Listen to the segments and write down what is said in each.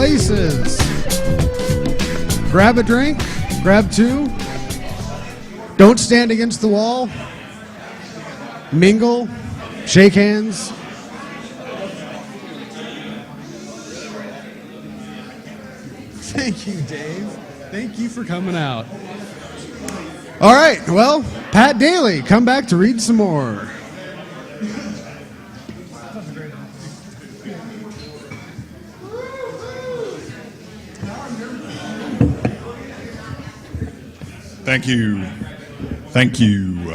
places. Grab a drink, grab two. Don't stand against the wall. Mingle, shake hands. Thank you, Dave. Thank you for coming out. All right, well, Pat Daly, come back to read some more. Thank you. Thank you.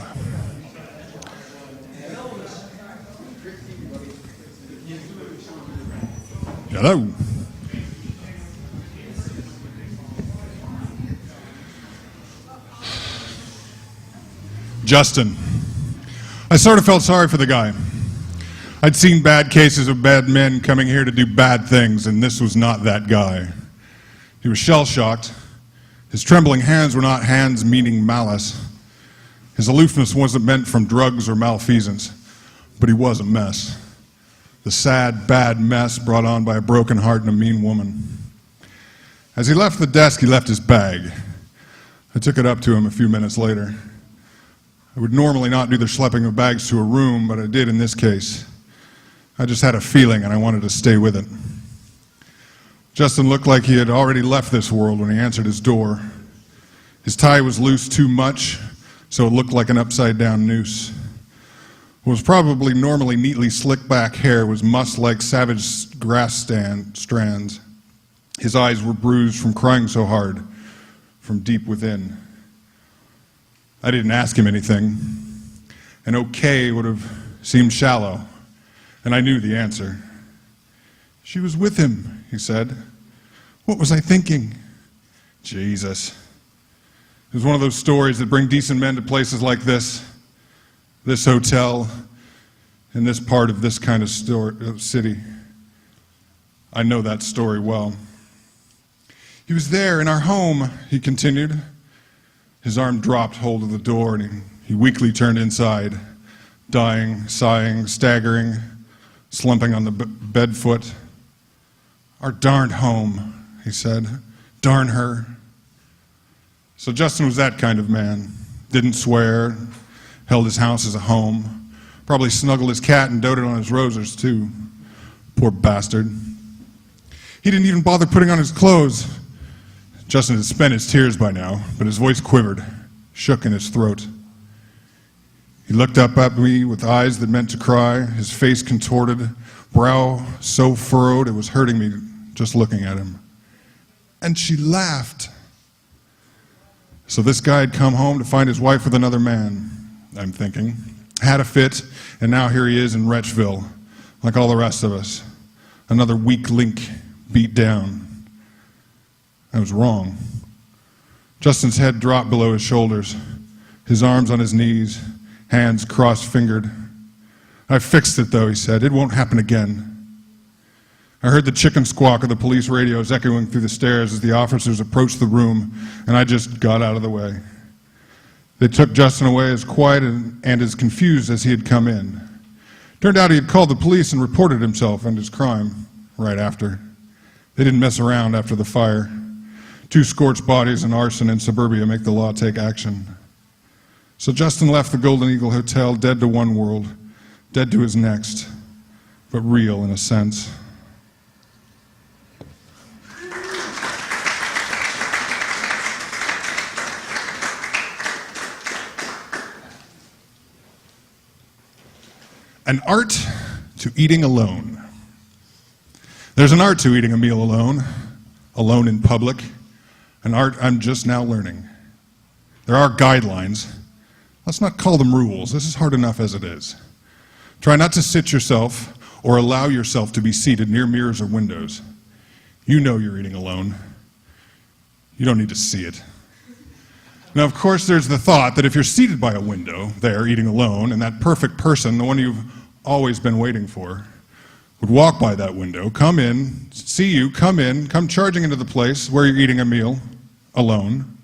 Hello. Justin. I sort of felt sorry for the guy. I'd seen bad cases of bad men coming here to do bad things, and this was not that guy. He was shell-shocked. His trembling hands were not hands meaning malice. His aloofness wasn't meant from drugs or malfeasance, but he was a mess. The sad, bad mess brought on by a broken heart and a mean woman. As he left the desk, he left his bag. I took it up to him a few minutes later. I would normally not do the schlepping of bags to a room, but I did in this case. I just had a feeling and I wanted to stay with it. Justin looked like he had already left this world when he answered his door. His tie was loose too much, so it looked like an upside-down noose. What was probably normally neatly slicked back hair was mussed like savage grass strands. His eyes were bruised from crying so hard, from deep within. I didn't ask him anything. An okay would have seemed shallow, and I knew the answer. She was with him, he said. What was I thinking? Jesus. It was one of those stories that bring decent men to places like this hotel, in this part of this kind of city. I know that story well. He was there in our home, he continued. His arm dropped hold of the door and he weakly turned inside, dying, sighing, staggering, slumping on the bed foot. Our darned home, he said. Darn her. So Justin was that kind of man. Didn't swear, held his house as a home, probably snuggled his cat and doted on his roses too. Poor bastard. He didn't even bother putting on his clothes. Justin had spent his tears by now, but his voice quivered, shook in his throat. He looked up at me with eyes that meant to cry, his face contorted, brow so furrowed it was hurting me just looking at him. And she laughed. So this guy had come home to find his wife with another man, I'm thinking. Had a fit, and now here he is in Wretchville, like all the rest of us. Another weak link beat down. I was wrong. Justin's head dropped below his shoulders, his arms on his knees, hands cross-fingered. I fixed it though, he said. It won't happen again. I heard the chicken squawk of the police radios echoing through the stairs as the officers approached the room, and I just got out of the way. They took Justin away as quiet and as confused as he had come in. Turned out he had called the police and reported himself and his crime right after. They didn't mess around after the fire. 2 scorched bodies and arson in suburbia make the law take action. So Justin left the Golden Eagle Hotel dead to one world, dead to his next, but real in a sense. An art to eating alone. There's an art to eating a meal alone, alone in public, an art I'm just now learning. There are guidelines. Let's not call them rules. This is hard enough as it is. Try not to sit yourself or allow yourself to be seated near mirrors or windows. You know you're eating alone. You don't need to see it. Now, of course, there's the thought that if you're seated by a window there eating alone, and that perfect person, the one you've always been waiting for, would walk by that window, come in, see you, come charging into the place where you're eating a meal alone.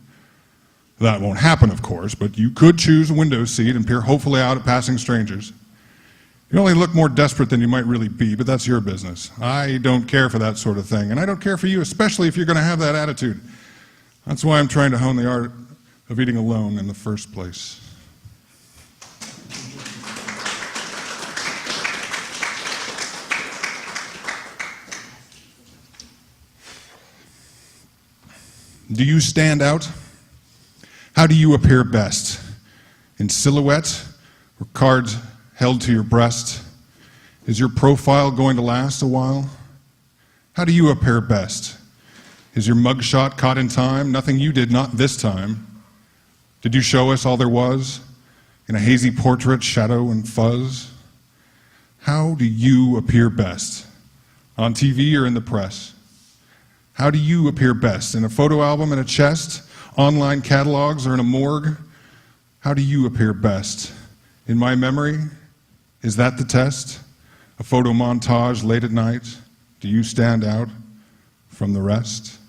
That won't happen, of course, but you could choose a window seat and peer hopefully out at passing strangers. You only look more desperate than you might really be, but that's your business. I don't care for that sort of thing, and I don't care for you, especially if you're going to have that attitude. That's why I'm trying to hone the art of eating alone in the first place. Do you stand out? How do you appear best? In silhouette or cards held to your breast? Is your profile going to last a while? How do you appear best? Is your mugshot caught in time? Nothing you did, not this time. Did you show us all there was? In a hazy portrait, shadow and fuzz? How do you appear best? On TV or in the press? How do you appear best? In a photo album in a chest? Online catalogs or in a morgue? How do you appear best? In my memory? Is that the test? A photo montage late at night? Do you stand out from the rest?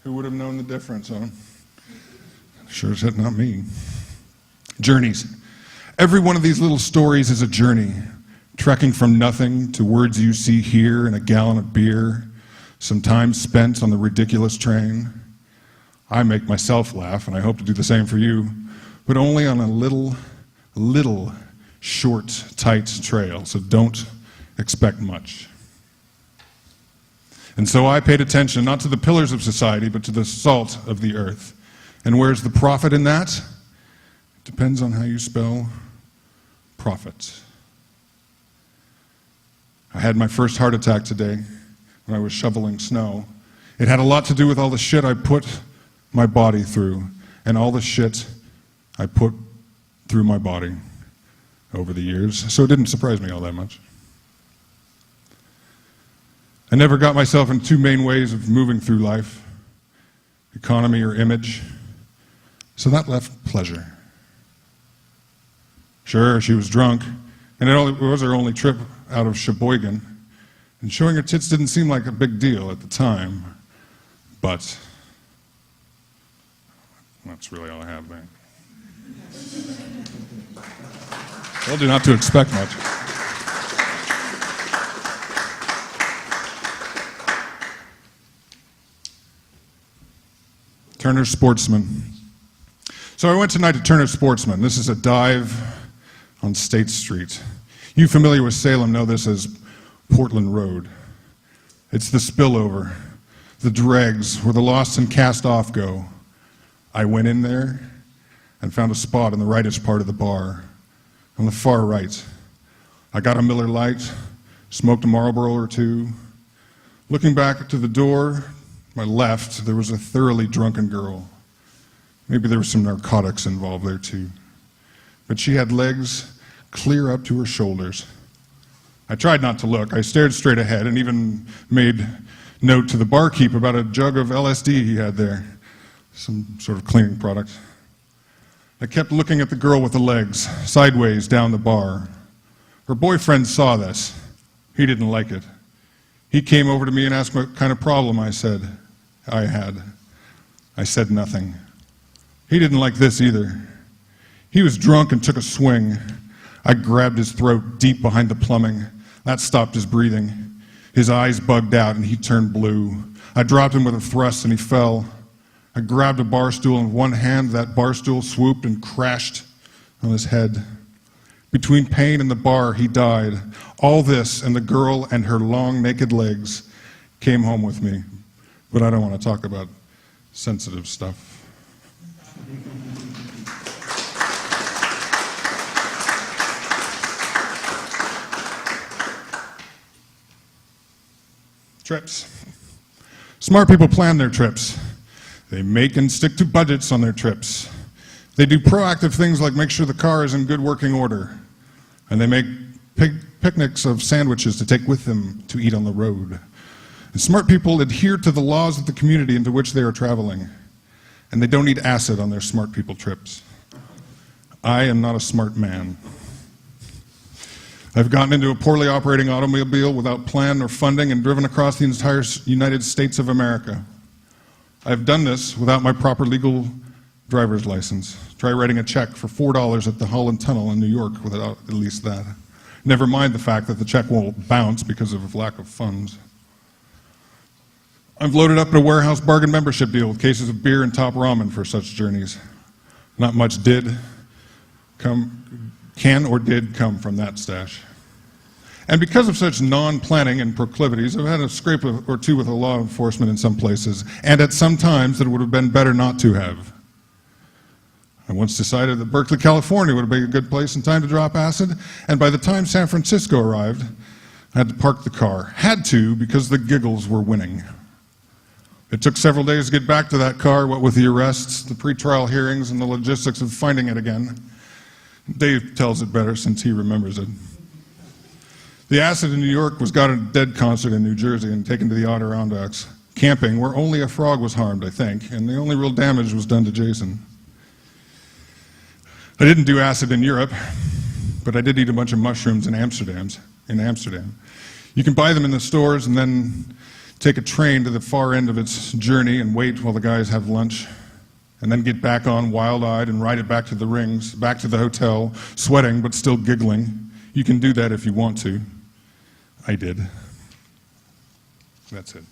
Who would have known the difference, huh? Sure as heck not me. Journeys. Every one of these little stories is a journey, trekking from nothing to words you see here in a gallon of beer, some time spent on the ridiculous train. I make myself laugh, and I hope to do the same for you, but only on a little, short, tight trail, so don't expect much. And so I paid attention not to the pillars of society, but to the salt of the earth. And where's the profit in that? It depends on how you spell profit. I had my first heart attack today when I was shoveling snow. It had a lot to do with all the shit I put my body through, and all the shit I put through my body over the years, so it didn't surprise me all that much. I never got myself in two main ways of moving through life, economy or image, so that left pleasure. Sure, she was drunk, and it was her only trip out of Sheboygan, and showing her tits didn't seem like a big deal at the time, but that's really all I have, man. Told you not to expect much. Turner Sportsman. So I went tonight to Turner Sportsman. This is a dive on State Street. You familiar with Salem know this as Portland Road. It's the spillover, the dregs, where the lost and cast off go. I went in there and found a spot in the rightest part of the bar, on the far right. I got a Miller Lite, smoked a Marlboro or two. Looking back to the door, my left, there was a thoroughly drunken girl. Maybe there was some narcotics involved there too. But she had legs clear up to her shoulders. I tried not to look. I stared straight ahead and even made note to the barkeep about a jug of LSD he had there, some sort of cleaning product. I kept looking at the girl with the legs, sideways down the bar. Her boyfriend saw this. He didn't like it. He came over to me and asked what kind of problem I had. I said nothing. He didn't like this either. He was drunk and took a swing. I grabbed his throat deep behind the plumbing. That stopped his breathing. His eyes bugged out and he turned blue. I dropped him with a thrust and he fell. I grabbed a bar stool in one hand. That bar stool swooped and crashed on his head. Between pain and the bar, he died. All this and the girl and her long naked legs came home with me. But I don't want to talk about sensitive stuff. Trips. Smart people plan their trips. They make and stick to budgets on their trips. They do proactive things like make sure the car is in good working order. And they make picnics of sandwiches to take with them to eat on the road. And smart people adhere to the laws of the community into which they are traveling. And they don't need acid on their smart people trips. I am not a smart man. I've gotten into a poorly operating automobile without plan or funding and driven across the entire United States of America. I've done this without my proper legal driver's license. Try writing a check for $4 at the Holland Tunnel in New York without at least that. Never mind the fact that the check won't bounce because of lack of funds. I've loaded up a warehouse bargain membership deal with cases of beer and top ramen for such journeys. Not much can or did come from that stash. And because of such non-planning and proclivities, I've had a scrape or two with the law enforcement in some places, and at some times that it would have been better not to have. I once decided that Berkeley, California would be a good place and time to drop acid, and by the time San Francisco arrived, I had to park the car. Had to, because the giggles were winning. It took several days to get back to that car, what with the arrests, the pretrial hearings, and the logistics of finding it again. Dave tells it better since he remembers it. The acid in New York was got at a Dead concert in New Jersey and taken to the Adirondacks, camping, where only a frog was harmed, I think, and the only real damage was done to Jason. I didn't do acid in Europe, but I did eat a bunch of mushrooms in Amsterdam. You can buy them in the stores and then take a train to the far end of its journey and wait while the guys have lunch, and then get back on wild-eyed and ride it back to the rings, back to the hotel, sweating but still giggling. You can do that if you want to. I did. That's it.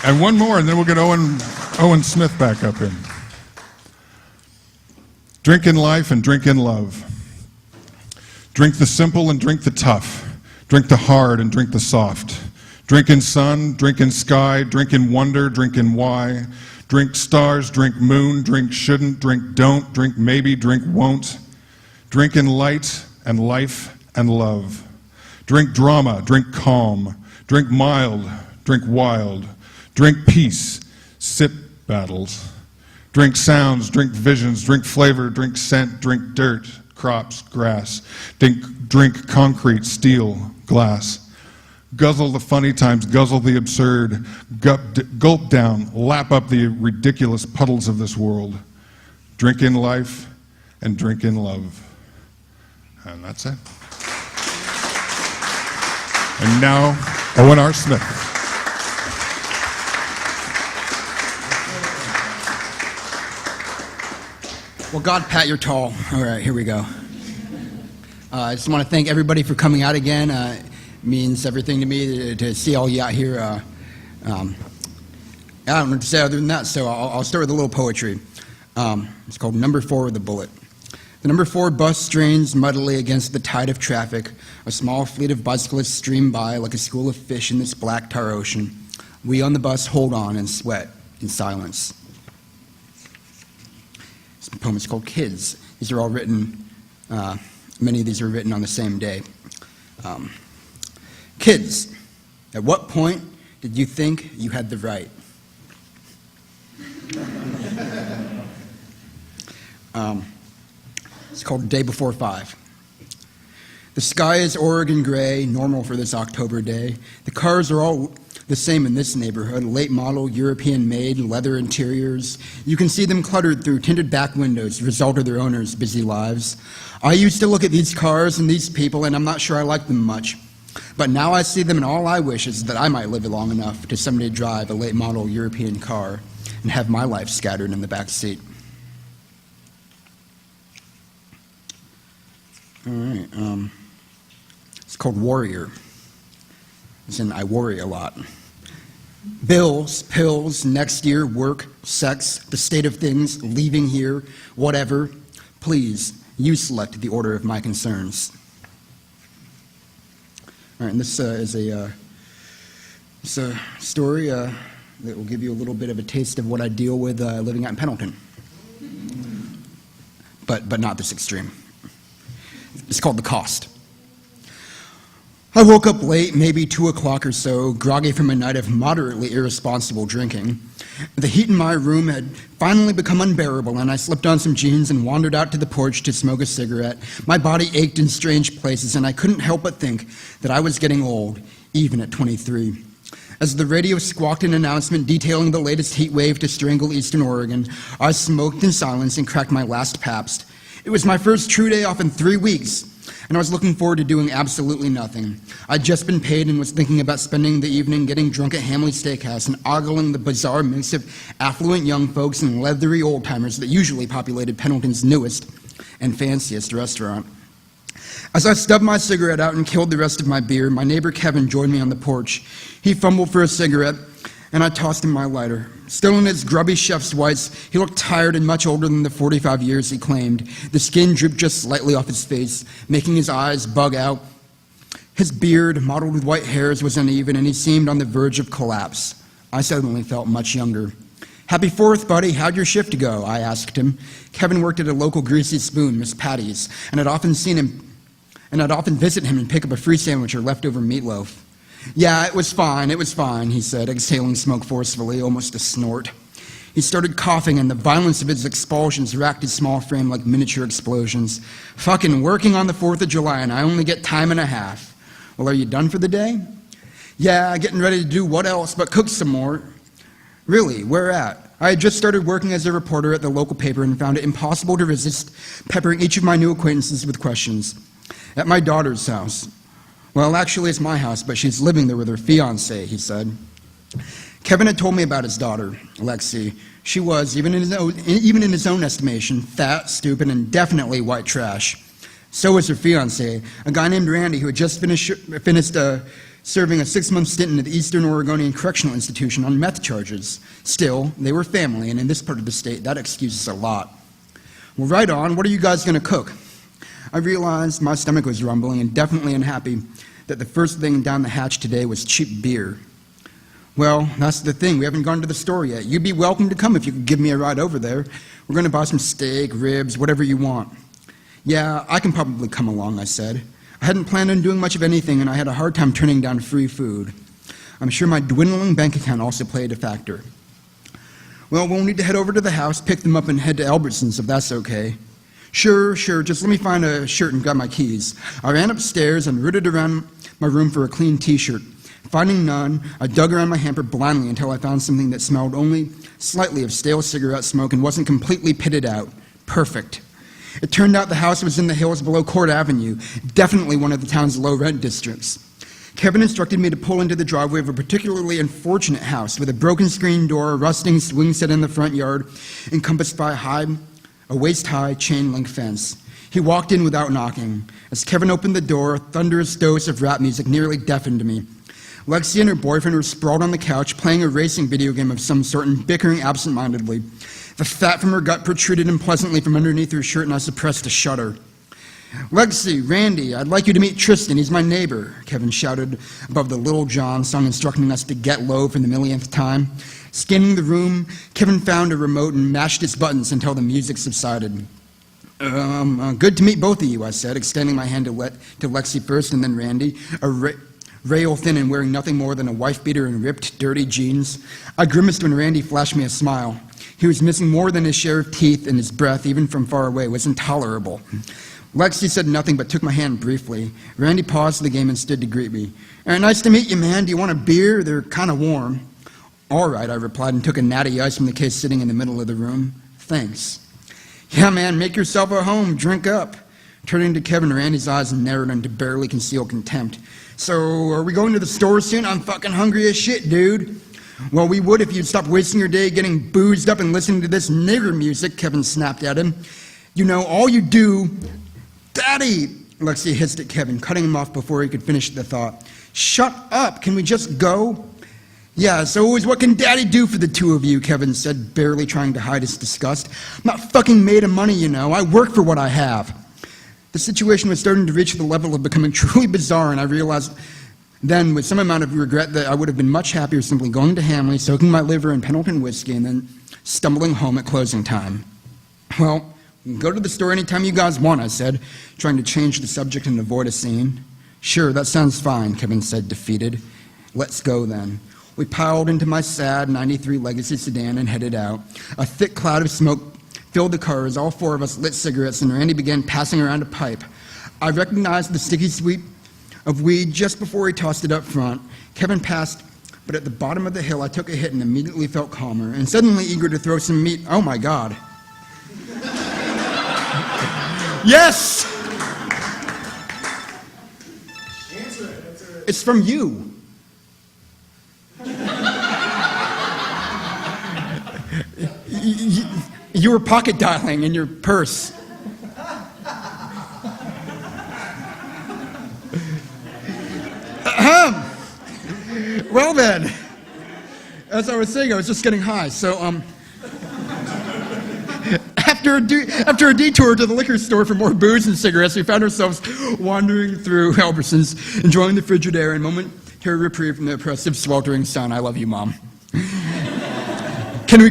And one more, and then we'll get Owen Smith back up in. Drink in life and drink in love. Drink the simple and drink the tough. Drink the hard and drink the soft. Drink in sun, drink in sky, drink in wonder, drink in why. Drink stars, drink moon, drink shouldn't, drink don't, drink maybe, drink won't. Drink in light and life and love. Drink drama, drink calm. Drink mild, drink wild. Drink peace, sip battles. Drink sounds, drink visions, drink flavor, drink scent, drink dirt, crops, grass. Drink concrete, steel, glass. Guzzle the funny times, guzzle the absurd. Gulp down, lap up the ridiculous puddles of this world. Drink in life and drink in love. And that's it. And now, Owen R. Smith. Well, God, Pat, you're tall. All right, here we go. I just want to thank everybody for coming out again. It means everything to me to see all you out here. I don't know what to say other than that, so I'll start with a little poetry. It's called Number 4 with a Bullet. The number 4 bus strains muddily against the tide of traffic. A small fleet of bicyclists stream by like a school of fish in this black tar ocean. We on the bus hold on and sweat in silence. This poem is called Kids. These are all written, many of these are written on the same day. Kids, at what point did you think you had the right? It's called Day Before 5. The sky is Oregon gray, normal for this October day. The cars are all the same in this neighborhood, late model, European made, leather interiors. You can see them cluttered through tinted back windows, result of their owners' busy lives. I used to look at these cars and these people, and I'm not sure I like them much. But now I see them, and all I wish is that I might live long enough to someday drive a late model European car and have my life scattered in the back seat. All right, it's called Warrior. As in, I worry a lot. Bills, pills, next year, work, sex, the state of things, leaving here, whatever. Please, you select the order of my concerns. All right, and this is a story that will give you a little bit of a taste of what I deal with living out in Pendleton. But not this extreme. It's called The Cost. I woke up late, maybe 2 o'clock or so, groggy from a night of moderately irresponsible drinking. The heat in my room had finally become unbearable, and I slipped on some jeans and wandered out to the porch to smoke a cigarette. My body ached in strange places, and I couldn't help but think that I was getting old, even at 23. As the radio squawked an announcement detailing the latest heat wave to strangle eastern Oregon, I smoked in silence and cracked my last Pabst. It was my first true day off in 3 weeks, and I was looking forward to doing absolutely nothing. I'd just been paid and was thinking about spending the evening getting drunk at Hamley Steakhouse and ogling the bizarre mix of affluent young folks and leathery old-timers that usually populated Pendleton's newest and fanciest restaurant. As I stubbed my cigarette out and killed the rest of my beer, my neighbor Kevin joined me on the porch. He fumbled for a cigarette, and I tossed him my lighter. Still in his grubby chef's whites, he looked tired and much older than the 45 years he claimed. The skin drooped just slightly off his face, making his eyes bug out. His beard, mottled with white hairs, was uneven, and he seemed on the verge of collapse. I suddenly felt much younger. "Happy 4th, buddy. How'd your shift go?" I asked him. Kevin worked at a local greasy spoon, Miss Patty's, and I'd often visit him and pick up a free sandwich or leftover meatloaf. "Yeah, it was fine, he said, exhaling smoke forcefully, almost a snort. He started coughing, and the violence of his expulsions racked his small frame like miniature explosions. "Fucking working on the 4th of July, and I only get time and a half." "Well, are you done for the day?" "Yeah, getting ready to do what else but cook some more." "Really? Where at?" I had just started working as a reporter at the local paper and found it impossible to resist peppering each of my new acquaintances with questions. "At my daughter's house." "Well, actually, it's my house, but she's living there with her fiancé," he said. Kevin had told me about his daughter, Lexi. She was, even in his own estimation, fat, stupid, and definitely white trash. So was her fiancé, a guy named Randy who had just finished serving a 6-month stint in the Eastern Oregonian Correctional Institution on meth charges. Still, they were family, and in this part of the state, that excuses a lot. "Well, right on. What are you guys going to cook?" I realized my stomach was rumbling and definitely unhappy that the first thing down the hatch today was cheap beer. "Well, that's the thing. We haven't gone to the store yet. You'd be welcome to come if you could give me a ride over there. We're going to buy some steak, ribs, whatever you want." "Yeah, I can probably come along," I said. I hadn't planned on doing much of anything, and I had a hard time turning down free food. I'm sure my dwindling bank account also played a factor. "Well, we'll need to head over to the house, pick them up, and head to Albertsons, if that's okay." Sure, just let me find a shirt and grab my keys." I ran upstairs and rooted around my room for a clean t-shirt. Finding none, I dug around my hamper blindly until I found something that smelled only slightly of stale cigarette smoke and wasn't completely pitted out. Perfect. It turned out the house was in the hills below Court Avenue, definitely one of the town's low-rent districts. Kevin instructed me to pull into the driveway of a particularly unfortunate house with a broken screen door, a rusting swing set in the front yard, encompassed by a waist-high chain-link fence. He walked in without knocking. As Kevin opened the door, a thunderous dose of rap music nearly deafened me. Lexi and her boyfriend were sprawled on the couch, playing a racing video game of some sort and bickering absent-mindedly. The fat from her gut protruded unpleasantly from underneath her shirt, and I suppressed a shudder. "Lexi, Randy, I'd like you to meet Tristan. He's my neighbor," Kevin shouted above the Little John song instructing us to get low for the millionth time. Scanning the room, Kevin found a remote and mashed its buttons until the music subsided. Good to meet both of you," I said, extending my hand to Lexi first and then Randy, rail-thin and wearing nothing more than a wife-beater and ripped, dirty jeans. I grimaced when Randy flashed me a smile. He was missing more than his share of teeth, and his breath, even from far away, was intolerable. Lexi said nothing but took my hand briefly. Randy paused the game and stood to greet me. "Nice to meet you, man. Do you want a beer? They're kind of warm." "All right," I replied and took a natty ice from the case sitting in the middle of the room. "Thanks." "Yeah, man, make yourself at home. Drink up." Turning to Kevin, Randy's eyes narrowed into barely concealed contempt. "So, are we going to the store soon? I'm fucking hungry as shit, dude." "Well, we would if you'd stop wasting your day getting boozed up and listening to this nigger music," Kevin snapped at him. "You know, all you do..." "Daddy!" Lexi hissed at Kevin, cutting him off before he could finish the thought. "Shut up! Can we just go?" "Yeah, so what can Daddy do for the two of you?" Kevin said, barely trying to hide his disgust. "I'm not fucking made of money, you know. I work for what I have." The situation was starting to reach the level of becoming truly bizarre, and I realized then, with some amount of regret, that I would have been much happier simply going to Hamley, soaking my liver in Pendleton whiskey, and then stumbling home at closing time. "Well, we can go to the store anytime you guys want," I said, trying to change the subject and avoid a scene. "Sure, that sounds fine," Kevin said, defeated. "Let's go, then." We piled into my sad '93 Legacy sedan and headed out. A thick cloud of smoke filled the car as all four of us lit cigarettes and Randy began passing around a pipe. I recognized the sticky sweep of weed just before he tossed it up front. Kevin passed, but at the bottom of the hill I took a hit and immediately felt calmer, and suddenly eager to throw some meat. Oh my God. Yes! It's from you. You were pocket dialing in your purse. Well then, as I was saying, I was just getting high. So, after a detour to the liquor store for more booze and cigarettes, we found ourselves wandering through Albertsons, enjoying the frigid air and momentary reprieve from the oppressive, sweltering sun. I love you, Mom. Can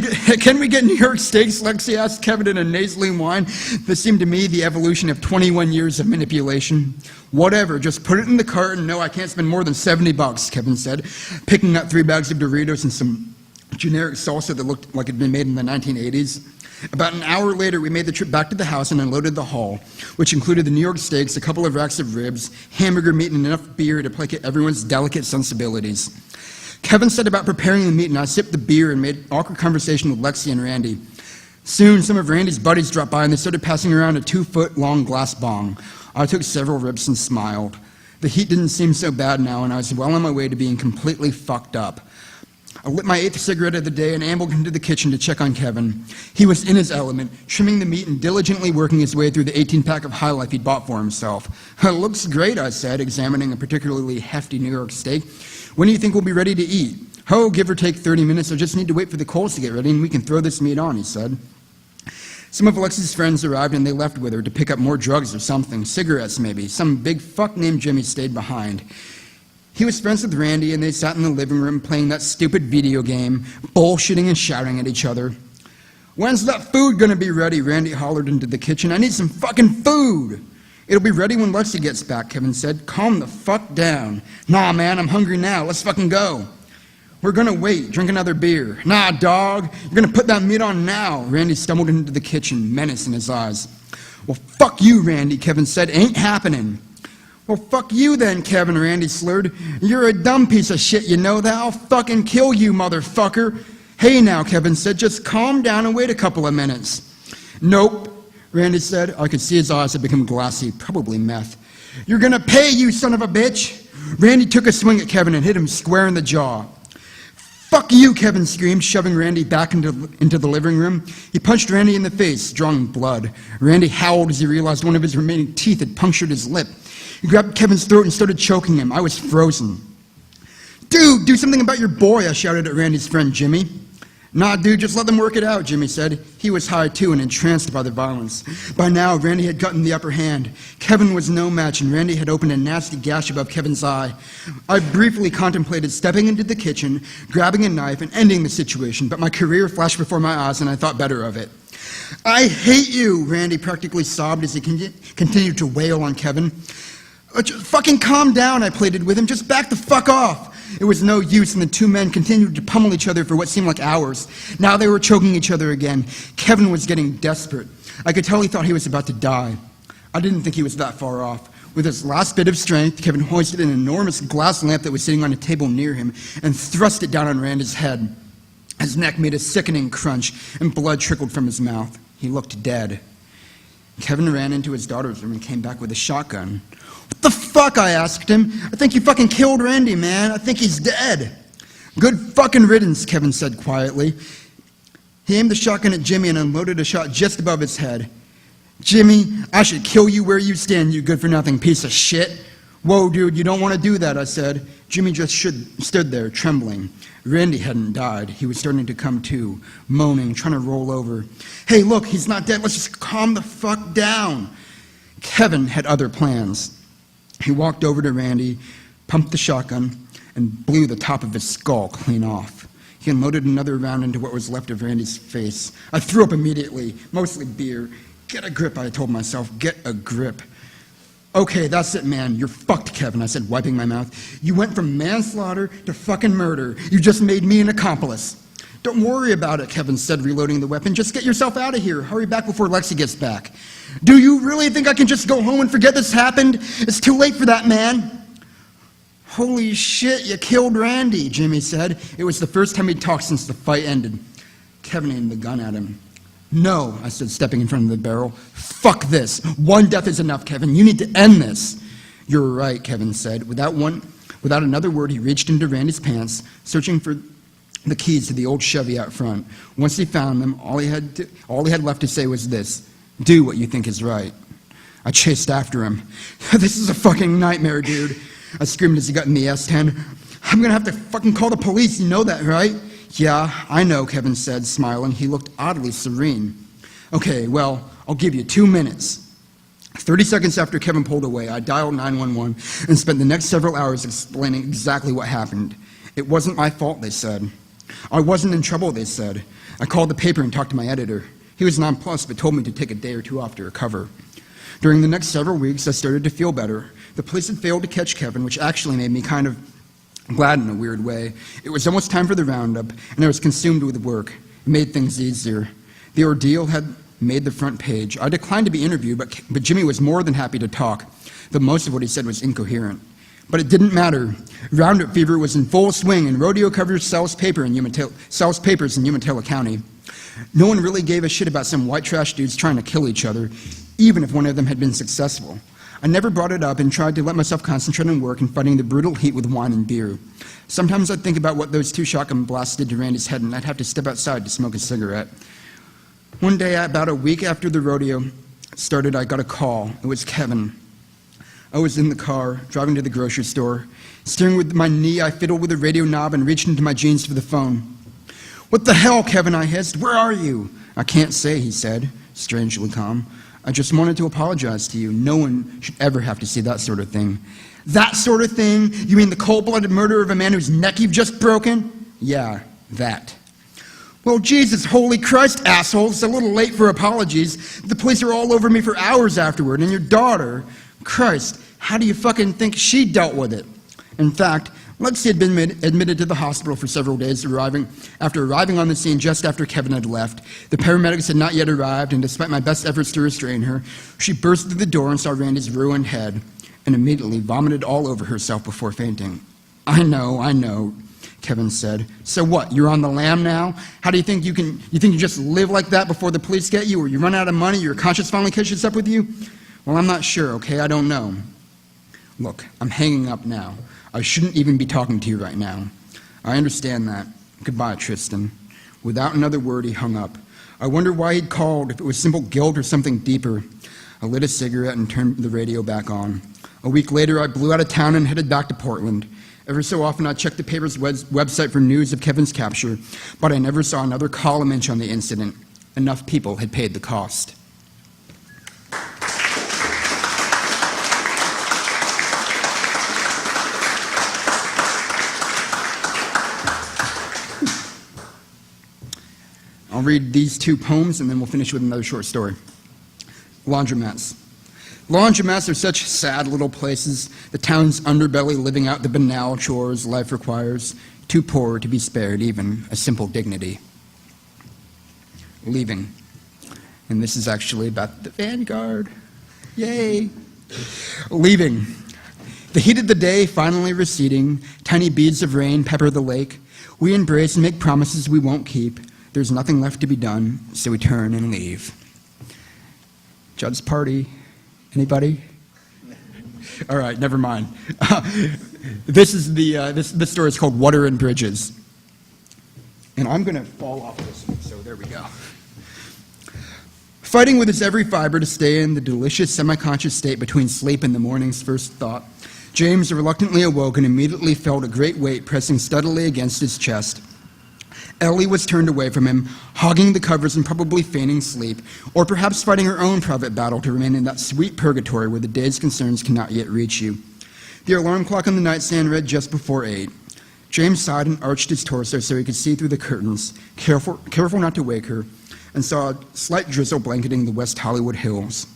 we get New York steaks? Lexi asked Kevin in a nasally whine that seemed to me the evolution of 21 years of manipulation. Whatever, just put it in the cart and no, I can't spend more than $70, Kevin said, picking up 3 bags of Doritos and some generic salsa that looked like it had been made in the 1980s. About an hour later, we made the trip back to the house and unloaded the haul, which included the New York steaks, a couple of racks of ribs, hamburger meat, and enough beer to placate everyone's delicate sensibilities. Kevin said about preparing the meat, and I sipped the beer and made awkward conversation with Lexi and Randy. Soon, some of Randy's buddies dropped by, and they started passing around a 2-foot-long glass bong. I took several rips and smiled. The heat didn't seem so bad now, and I was well on my way to being completely fucked up. I lit my 8th cigarette of the day and ambled into the kitchen to check on Kevin. He was in his element, trimming the meat and diligently working his way through the 18-pack of High Life he'd bought for himself. Looks great, I said, examining a particularly hefty New York steak. When do you think we'll be ready to eat? Oh, give or take 30 minutes. I just need to wait for the coals to get ready and we can throw this meat on, he said. Some of Alexi's friends arrived and they left with her to pick up more drugs or something, cigarettes maybe. Some big fuck named Jimmy stayed behind. He was friends with Randy and they sat in the living room playing that stupid video game, bullshitting and shouting at each other. When's that food gonna be ready? Randy hollered into the kitchen. I need some fucking food. It'll be ready when Lexi gets back, Kevin said. Calm the fuck down. Nah, man, I'm hungry now. Let's fucking go. We're gonna wait, drink another beer. Nah, dog, you're gonna put that meat on now. Randy stumbled into the kitchen, menace in his eyes. Well, fuck you, Randy, Kevin said. Ain't happening. Well, fuck you then, Kevin, Randy slurred. You're a dumb piece of shit, you know that? I'll fucking kill you, motherfucker. Hey now, Kevin said, just calm down and wait a couple of minutes. Nope, Randy said. I could see his eyes had become glassy, probably meth. You're gonna pay, you son of a bitch. Randy took a swing at Kevin and hit him square in the jaw. Fuck you, Kevin screamed, shoving Randy back into the living room. He punched Randy in the face, drawing blood. Randy howled as he realized one of his remaining teeth had punctured his lip. He grabbed Kevin's throat and started choking him. I was frozen. Dude, do something about your boy, I shouted at Randy's friend Jimmy. Nah, dude, just let them work it out, Jimmy said. He was high, too, and entranced by the violence. By now, Randy had gotten the upper hand. Kevin was no match, and Randy had opened a nasty gash above Kevin's eye. I briefly contemplated stepping into the kitchen, grabbing a knife, and ending the situation, but my career flashed before my eyes, and I thought better of it. I hate you, Randy practically sobbed as he continued to wail on Kevin. Just fucking calm down, I pleaded with him. Just back the fuck off. It was no use, and the two men continued to pummel each other for what seemed like hours. Now they were choking each other again. Kevin was getting desperate. I could tell he thought he was about to die. I didn't think he was that far off. With his last bit of strength, Kevin hoisted an enormous glass lamp that was sitting on a table near him and thrust it down on Randy's head. His neck made a sickening crunch, and blood trickled from his mouth. He looked dead. Kevin ran into his daughter's room and came back with a shotgun. What the fuck, I asked him. I think you fucking killed Randy, man. I think he's dead. Good fucking riddance, Kevin said quietly. He aimed the shotgun at Jimmy and unloaded a shot just above his head. Jimmy, I should kill you where you stand, you good-for-nothing piece of shit. Whoa, dude, you don't want to do that, I said. Jimmy just stood there, trembling. Randy hadn't died. He was starting to come to, moaning, trying to roll over. Hey, look, he's not dead. Let's just calm the fuck down. Kevin had other plans. He walked over to Randy, pumped the shotgun, and blew the top of his skull clean off. He unloaded another round into what was left of Randy's face. I threw up immediately, mostly beer. Get a grip, I told myself. Get a grip. Okay, that's it, man. You're fucked, Kevin, I said, wiping my mouth. You went from manslaughter to fucking murder. You just made me an accomplice. Don't worry about it, Kevin said, reloading the weapon. Just get yourself out of here. Hurry back before Lexi gets back. Do you really think I can just go home and forget this happened? It's too late for that, man. Holy shit, you killed Randy, Jimmy said. It was the first time he'd talked since the fight ended. Kevin aimed the gun at him. No, I said, stepping in front of the barrel. Fuck this. One death is enough, Kevin. You need to end this. You're right, Kevin said. Without another word, he reached into Randy's pants, searching for the keys to the old Chevy out front. Once he found them, all he had left to say was this: do what you think is right. I chased after him. This is a fucking nightmare, dude. I screamed as he got in the S10. I'm gonna have to fucking call the police, you know that, right? Yeah, I know, Kevin said, smiling. He looked oddly serene. Okay, well, I'll give you 2 minutes. 30 seconds after Kevin pulled away, I dialed 911 and spent the next several hours explaining exactly what happened. It wasn't my fault, they said. I wasn't in trouble, they said. I called the paper and talked to my editor. He was nonplussed, but told me to take a day or two off to recover. During the next several weeks, I started to feel better. The police had failed to catch Kevin, which actually made me kind of glad in a weird way. It was almost time for the roundup, and I was consumed with work. It made things easier. The ordeal had made the front page. I declined to be interviewed, but Jimmy was more than happy to talk, though most of what he said was incoherent. But it didn't matter. Roundup fever was in full swing, and rodeo coverage sells papers in Umatilla County. No one really gave a shit about some white trash dudes trying to kill each other, even if one of them had been successful. I never brought it up and tried to let myself concentrate on work and fighting the brutal heat with wine and beer. Sometimes I'd think about what those 2 shotgun blasts did to Randy's head, and I'd have to step outside to smoke a cigarette. One day, about a week after the rodeo started, I got a call. It was Kevin. I was in the car, driving to the grocery store. Steering with my knee, I fiddled with the radio knob and reached into my jeans for the phone. What the hell, Kevin, I hissed. Where are you? I can't say, he said, strangely calm. I just wanted to apologize to you. No one should ever have to see that sort of thing. That sort of thing? You mean the cold-blooded murder of a man whose neck you've just broken? Yeah, that. Well, Jesus, holy Christ, asshole. It's a little late for apologies. The police are all over me for hours afterward. And your daughter, Christ, how do you fucking think she dealt with it? In fact, Lexi had been admitted to the hospital for several days, after arriving on the scene just after Kevin had left. The paramedics had not yet arrived, and despite my best efforts to restrain her, she burst through the door and saw Randy's ruined head, and immediately vomited all over herself before fainting. I know, Kevin said. So what, you're on the lam now? How do you think you just live like that before the police get you, or you run out of money, your conscience finally catches up with you? Well, I'm not sure, okay? I don't know. Look, I'm hanging up now. I shouldn't even be talking to you right now. I understand that. Goodbye, Tristan. Without another word, he hung up. I wondered why he'd called, if it was simple guilt or something deeper. I lit a cigarette and turned the radio back on. A week later, I blew out of town and headed back to Portland. Every so often, I checked the paper's website for news of Kevin's capture, but I never saw another column inch on the incident. Enough people had paid the cost. I'll read these 2 poems, and then we'll finish with another short story. Laundromats. Laundromats are such sad little places, the town's underbelly living out the banal chores life requires, too poor to be spared even a simple dignity. Leaving. And this is actually about the Vanguard. Yay! Leaving. The heat of the day finally receding, tiny beads of rain pepper the lake. We embrace and make promises we won't keep. There's nothing left to be done, so we turn and leave. Judd's party. Anybody? All right, never mind. This story is called Water and Bridges. And I'm going to fall off this one, so there we go. Fighting with his every fiber to stay in the delicious semi-conscious state between sleep and the morning's first thought, James reluctantly awoke and immediately felt a great weight pressing steadily against his chest. Ellie was turned away from him, hogging the covers and probably feigning sleep, or perhaps fighting her own private battle to remain in that sweet purgatory where the day's concerns cannot yet reach you. The alarm clock on the nightstand read just before 8. James sighed and arched his torso so he could see through the curtains, careful not to wake her, and saw a slight drizzle blanketing the West Hollywood hills.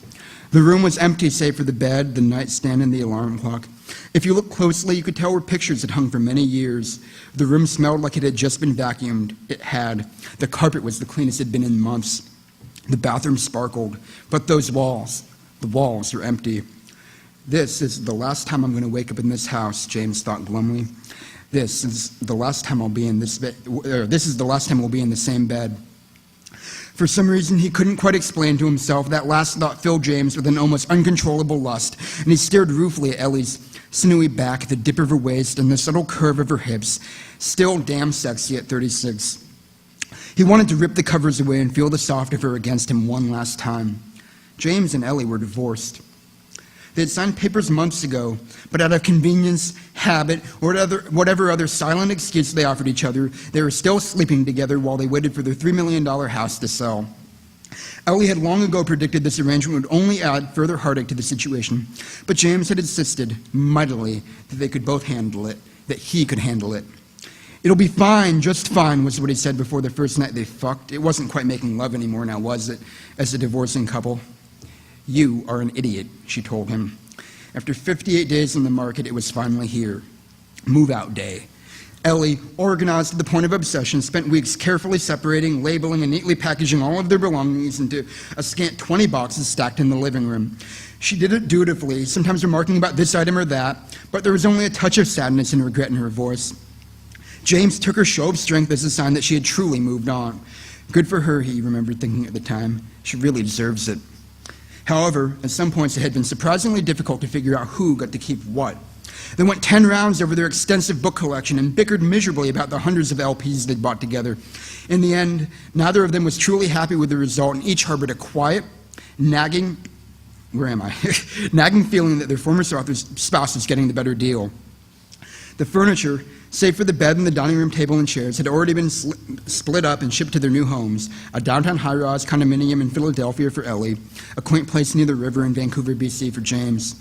The room was empty save for the bed, the nightstand, and the alarm clock. If you looked closely, you could tell where pictures had hung for many years. The room smelled like it had just been vacuumed. It had. The carpet was the cleanest it had been in months. The bathroom sparkled. But those walls, the walls are empty. This is the last time I'm going to wake up in this house, James thought glumly. This is the last time I'll be in this bed. This is the last time we'll be in the same bed. For some reason he couldn't quite explain to himself, that last thought filled James with an almost uncontrollable lust, and he stared ruefully at Ellie's sinewy back, the dip of her waist, and the subtle curve of her hips, still damn sexy at 36. He wanted to rip the covers away and feel the soft of her against him one last time. James and Ellie were divorced. They had signed papers months ago, but out of convenience, habit, or whatever other silent excuse they offered each other, they were still sleeping together while they waited for their $3 million house to sell. Ellie had long ago predicted this arrangement would only add further heartache to the situation, but James had insisted, mightily, that they could both handle it, that he could handle it. "It'll be fine, just fine," was what he said before the first night they fucked. It wasn't quite making love anymore now, was it, as a divorcing couple? "You are an idiot," she told him. After 58 days on the market, it was finally here. Move-out day. Ellie, organized to the point of obsession, spent weeks carefully separating, labeling, and neatly packaging all of their belongings into a scant 20 boxes stacked in the living room. She did it dutifully, sometimes remarking about this item or that, but there was only a touch of sadness and regret in her voice. James took her show of strength as a sign that she had truly moved on. Good for her, he remembered thinking at the time. She really deserves it. However, at some points it had been surprisingly difficult to figure out who got to keep what. They went 10 rounds over their extensive book collection and bickered miserably about the hundreds of LPs they'd bought together. In the end, neither of them was truly happy with the result, and each harbored a quiet, nagging feeling that their former spouse was getting the better deal. The furniture, save for the bed and the dining room table and chairs, had already been split up and shipped to their new homes, a downtown high-rise condominium in Philadelphia for Ellie, a quaint place near the river in Vancouver, BC for James.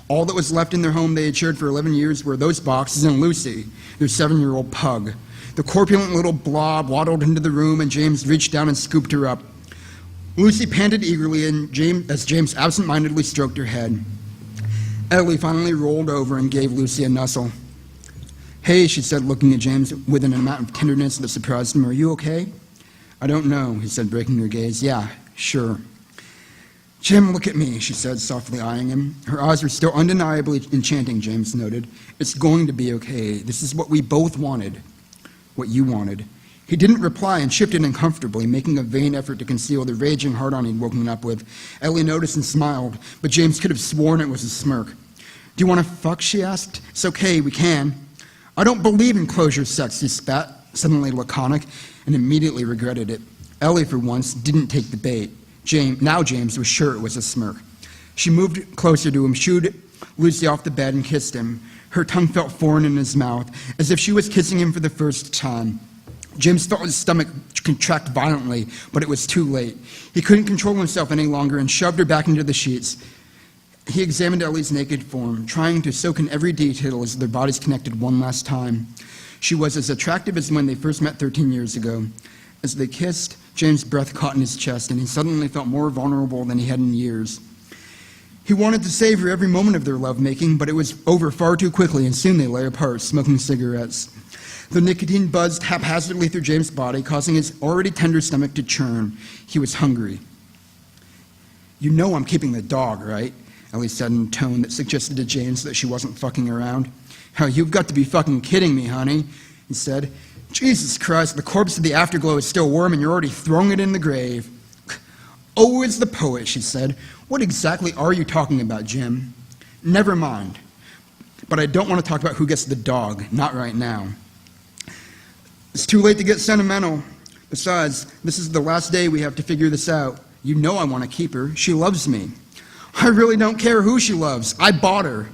All that was left in their home they had shared for 11 years were those boxes and Lucy, their 7-year-old pug. The corpulent little blob waddled into the room, and James reached down and scooped her up. Lucy panted eagerly as James absent-mindedly stroked her head. Ellie finally rolled over and gave Lucy a nuzzle. "Hey," she said, looking at James with an amount of tenderness that surprised him. "Are you okay?" "I don't know," he said, breaking her gaze. "Yeah, sure." "Jim, look at me," she said, softly eyeing him. Her eyes were still undeniably enchanting, James noted. "It's going to be okay. This is what we both wanted. What you wanted." He didn't reply and shifted uncomfortably, making a vain effort to conceal the raging heart-on he'd woken up with. Ellie noticed and smiled, but James could have sworn it was a smirk. "Do you want to fuck?" she asked. "It's okay, we can." "I don't believe in closure sex," he spat, suddenly laconic, and immediately regretted it. Ellie, for once, didn't take the bait. Now James was sure it was a smirk. She moved closer to him, shooed Lucy off the bed, and kissed him. Her tongue felt foreign in his mouth, as if she was kissing him for the first time. James felt his stomach contract violently, but it was too late. He couldn't control himself any longer and shoved her back into the sheets. He examined Ellie's naked form, trying to soak in every detail as their bodies connected one last time. She was as attractive as when they first met 13 years ago. As they kissed, James' breath caught in his chest, and he suddenly felt more vulnerable than he had in years. He wanted to savor every moment of their lovemaking, but it was over far too quickly, and soon they lay apart, smoking cigarettes. The nicotine buzzed haphazardly through James' body, causing his already tender stomach to churn. He was hungry. "You know I'm keeping the dog, right?" Ellie said in a tone that suggested to James that she wasn't fucking around. "How, you've got to be fucking kidding me, honey," he said. "Jesus Christ, the corpse of the afterglow is still warm and you're already throwing it in the grave." "Oh, it's the poet," she said. "What exactly are you talking about, Jim?" "Never mind. But I don't want to talk about who gets the dog, not right now. It's too late to get sentimental. Besides, this is the last day we have to figure this out. You know I want to keep her. She loves me." "I really don't care who she loves. I bought her."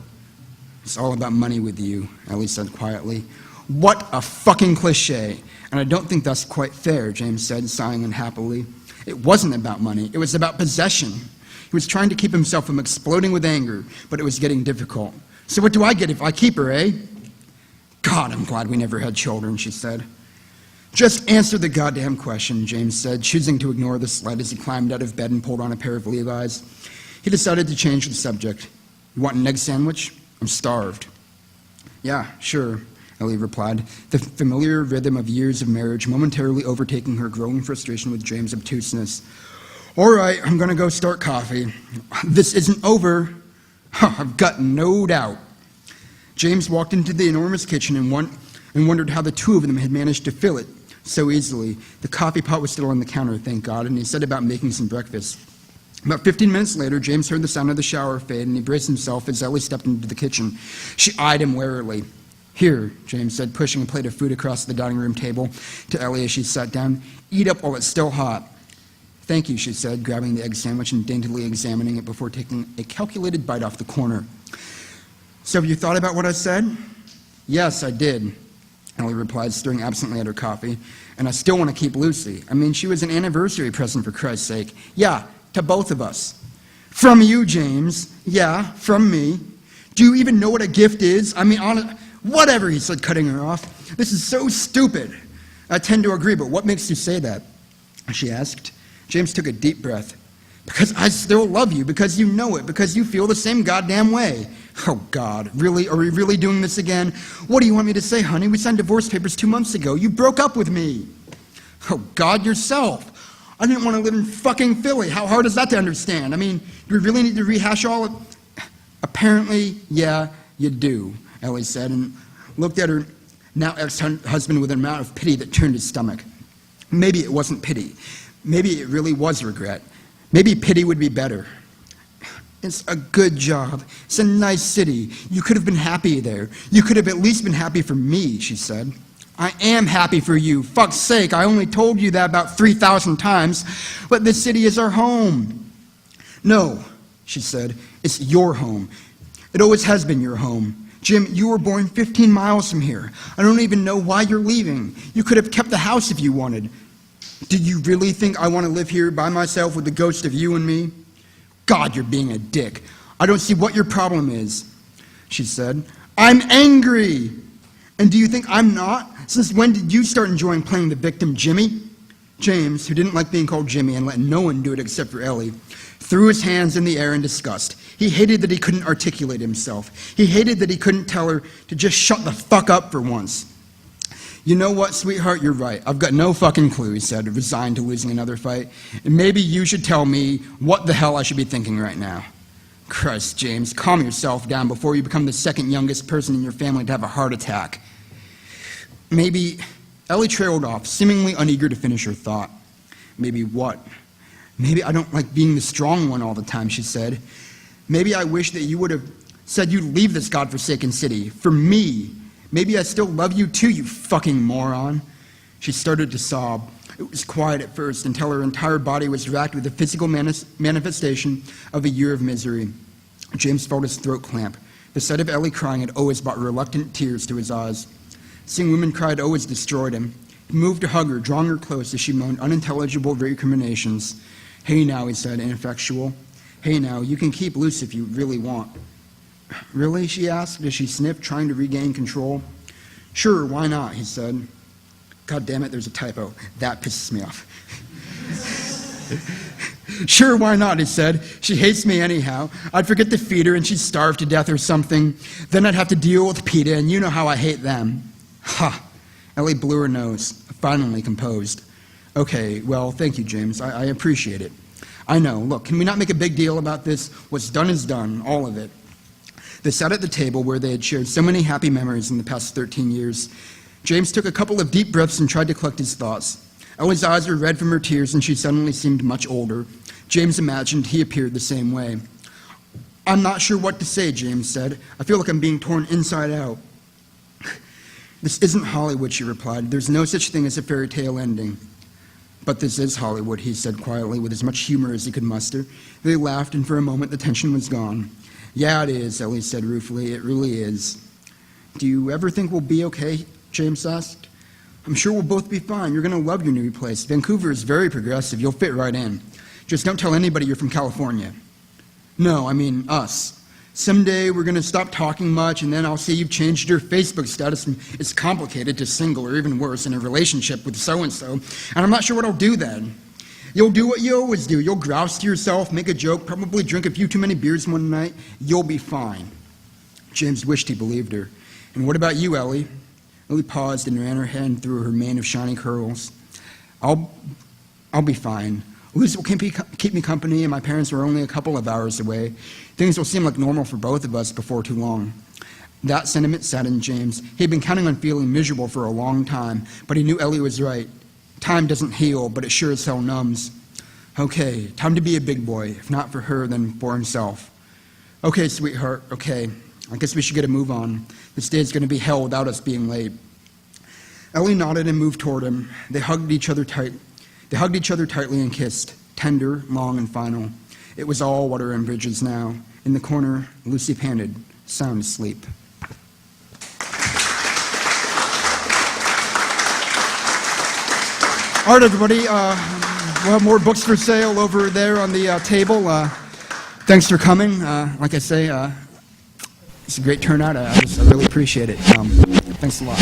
"It's all about money with you," Ellie said quietly. "What a fucking cliche. And I don't think that's quite fair," James said, sighing unhappily. "It wasn't about money. It was about possession." He was trying to keep himself from exploding with anger, but it was getting difficult. "So what do I get if I keep her, eh?" "God, I'm glad we never had children," she said. "Just answer the goddamn question," James said, choosing to ignore the slight as he climbed out of bed and pulled on a pair of Levi's. He decided to change the subject. "You want an egg sandwich? I'm starved." "Yeah, sure," Ellie replied, the familiar rhythm of years of marriage momentarily overtaking her growing frustration with James' obtuseness. "All right, I'm going to go start coffee." "This isn't over." "I've got no doubt." James walked into the enormous kitchen and wondered how the two of them had managed to fill it. so easily. The coffee pot was still on the counter, thank God, and he set about making some breakfast. About 15 minutes later, James heard the sound of the shower fade, and he braced himself as Ellie stepped into the kitchen. She eyed him warily. "Here," James said, pushing a plate of food across the dining room table to Ellie as she sat down. "Eat up while it's still hot." "Thank you," she said, grabbing the egg sandwich and daintily examining it before taking a calculated bite off the corner. "So have you thought about what I said?" "Yes, I did," Ellie replied, staring absently at her coffee. "And I still want to keep Lucy. I mean, she was an anniversary present, for Christ's sake. Yeah, to both of us." "From you, James." "Yeah, from me. Do you even know what a gift is? I mean, whatever," he said, cutting her off. "This is so stupid." "I tend to agree, but what makes you say that?" she asked. James took a deep breath. "Because I still love you, because you know it, because you feel the same goddamn way." "Oh, God, really? Are we really doing this again? What do you want me to say, honey? We signed divorce papers 2 months ago. You broke up with me." "Oh, God, yourself. I didn't want to live in fucking Philly. How hard is that to understand? I mean, do we really need to rehash all of..." "Apparently, yeah, you do," Ellie said, and looked at her now ex-husband with an amount of pity that turned his stomach. Maybe it wasn't pity. Maybe it really was regret. Maybe pity would be better. "It's a good job. It's a nice city. You could have been happy there. You could have at least been happy for me," she said. "I am happy for you. Fuck's sake, I only told you that about 3,000 times. But this city is our home." "No," she said, "it's your home. It always has been your home. Jim, you were born 15 miles from here. I don't even know why you're leaving. You could have kept the house if you wanted. Do you really think I want to live here by myself with the ghost of you and me?" "God, you're being a dick. I don't see what your problem is," she said. "I'm angry." "And do you think I'm not? Since when did you start enjoying playing the victim, Jimmy?" James, who didn't like being called Jimmy and let no one do it except for Ellie, threw his hands in the air in disgust. He hated that he couldn't articulate himself. He hated that he couldn't tell her to just shut the fuck up for once. "You know what, sweetheart, you're right. I've got no fucking clue," he said, resigned to losing another fight. "And maybe you should tell me what the hell I should be thinking right now." "Christ, James, calm yourself down before you become the second youngest person in your family to have a heart attack." "Maybe..." Ellie trailed off, seemingly uneager to finish her thought. "Maybe what?" "Maybe I don't like being the strong one all the time," she said. "Maybe I wish that you would have said you'd leave this godforsaken city. For me. Maybe I still love you too, you fucking moron." She started to sob. It was quiet at first until her entire body was racked with the physical manifestation of a year of misery. James felt his throat clamp. The sight of Ellie crying had always brought reluctant tears to his eyes. Seeing women cry had always destroyed him. He moved to hug her, drawing her close as she moaned unintelligible recriminations. "Hey now," he said, ineffectual. "Hey now, you can keep Lucy if you really want." "Really?" she asked as she sniffed, trying to regain control. "Sure, why not?" he said. God damn it, there's a typo. That pisses me off. "Sure, why not?" he said. "She hates me anyhow. I'd forget to feed her and she'd starve to death or something. Then I'd have to deal with PETA, and you know how I hate them." "Ha!" Ellie blew her nose, finally composed. "Okay, well, thank you, James. I appreciate it. I know. Look, can we not make a big deal about this? What's done is done, all of it." They sat at the table where they had shared so many happy memories in the past 13 years. James took a couple of deep breaths and tried to collect his thoughts. Ellie's eyes were red from her tears, and she suddenly seemed much older. James imagined he appeared the same way. "I'm not sure what to say," James said. "I feel like I'm being torn inside out." "This isn't Hollywood," she replied. "There's no such thing as a fairy tale ending." "But this is Hollywood," he said quietly, with as much humor as he could muster. They laughed, and for a moment the tension was gone. "Yeah, it is," Ellie said ruefully. "It really is." "Do you ever think we'll be okay?" James asked. "I'm sure we'll both be fine. You're going to love your new place. Vancouver is very progressive. You'll fit right in. Just don't tell anybody you're from California." "No, I mean us. Someday we're going to stop talking much, and then I'll see you've changed your Facebook status from it's complicated to single, or even worse, in a relationship with so-and-so, and I'm not sure what I'll do then. You'll do what you always do. You'll grouse to yourself, make a joke, probably drink a few too many beers one night. You'll be fine." James wished he believed her. "And what about you, Ellie?" Ellie paused and ran her hand through her mane of shiny curls. I'll be fine. Lucy will keep me company, and my parents are only a couple of hours away. Things will seem like normal for both of us before too long." That sentiment saddened James. He'd been counting on feeling miserable for a long time, but he knew Ellie was right. Time doesn't heal, but it sure as hell numbs. Okay, time to be a big boy. If not for her, then for himself. Okay, sweetheart, okay. I guess we should get a move on. This day's going to be hell without us being late. Ellie nodded and moved toward him. They hugged each other tightly and kissed, tender, long, and final. It was all water and bridges now. In the corner, Lucy panted, sound asleep. All right, everybody, we'll have more books for sale over there on the table. Thanks for coming. Like I say, it's a great turnout. I really appreciate it. Thanks a lot.